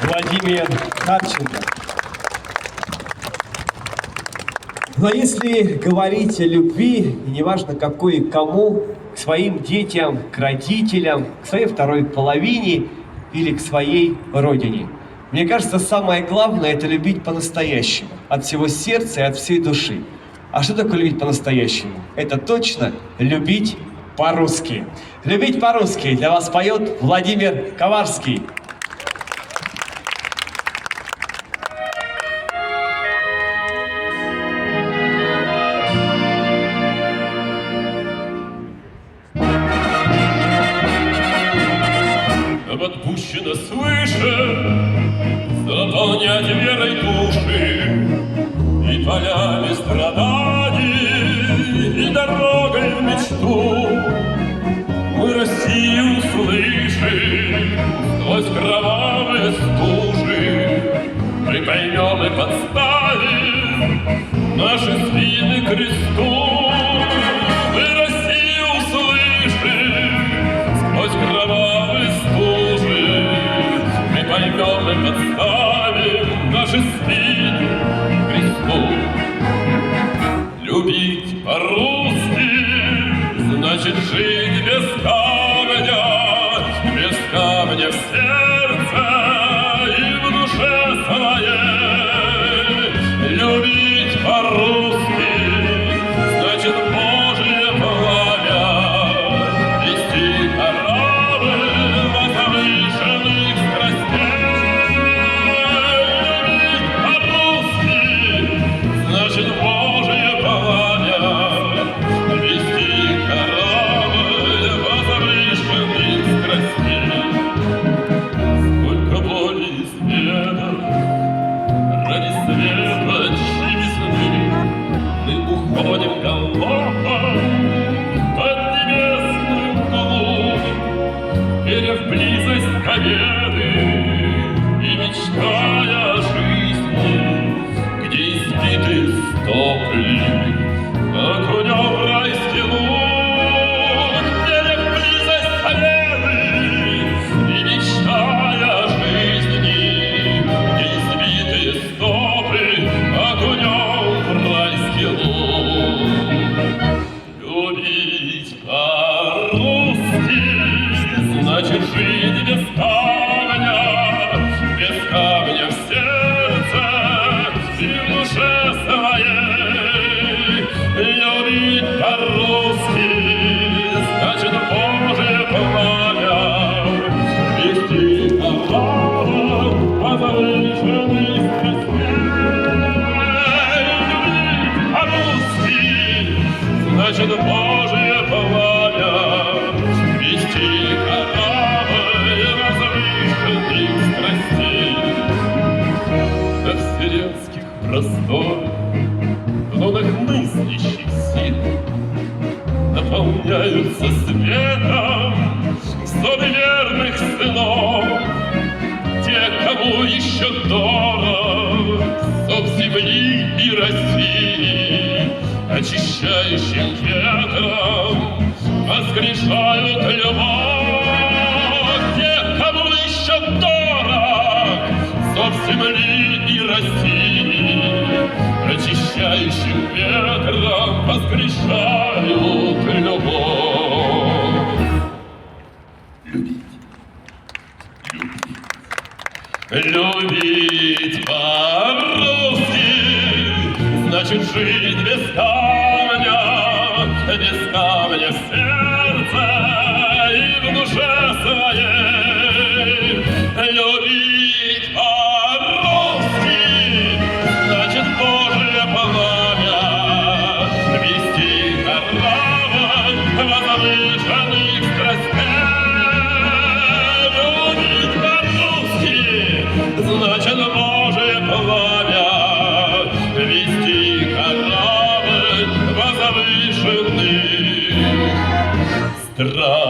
Владимир Харченко. Но если говорить о любви, неважно какой и кому, к своим детям, к родителям, к своей второй половине или к своей родине, мне кажется, самое главное – это любить по-настоящему, от всего сердца и от всей души. А что такое любить по-настоящему? Это точно любить по-русски. Любить по-русски для вас поет Владимир Коварский. Отпущено свыше заполнять верой души и полями страданий, и дорогой в мечту. Мы Россию слышим сквозь кровавые стужи, мы поймем и подставим наши спины кресту. Мы Россию слышим сквозь кровавые стужи, мы поймем и подставим наши спины кресту. Любить по-русски значит жить без камня в сердце и в душе своей. Любить по-русски значит Божье пламя, вести корабль возвышенных страстей. Любить по-русски значит Божье пламя, вести корабль возвышенных страстей. Сколько боли и света ради светочей весны мы уходим галопом под небесную глубь, веря в близость победы и мечтая о жизни, где избиты стопли окунем в райский луг. Веря в близость победы и мечтая о жизни, где избитые стопли окунем в райский луг. Любить по-русски значит жить без камня в сердце и в душе своей. Любить по-русски значит Божье пламя, вести корабль возвышенных страстей. Любить по-русски значит Божье пламя, вести корабль возвышенных страстей. До вселенских просторов, в лунах мыслящих сил наполняются светом зоны верных сынов. Те, кому еще дорог зов земли и России, очищающим ветром воскрешают любовь. Те, кому еще дорог зов земли и России, очищающим ветром воскрешают любовь. Любить, любить по-русски значит жить без камня в сердце и в душе своей. Любить по-русски значит Божье пламя, вести корабль возвышенных страстей. Любить по-русски значит Божье пламя, вести корабль возвышенных страстей.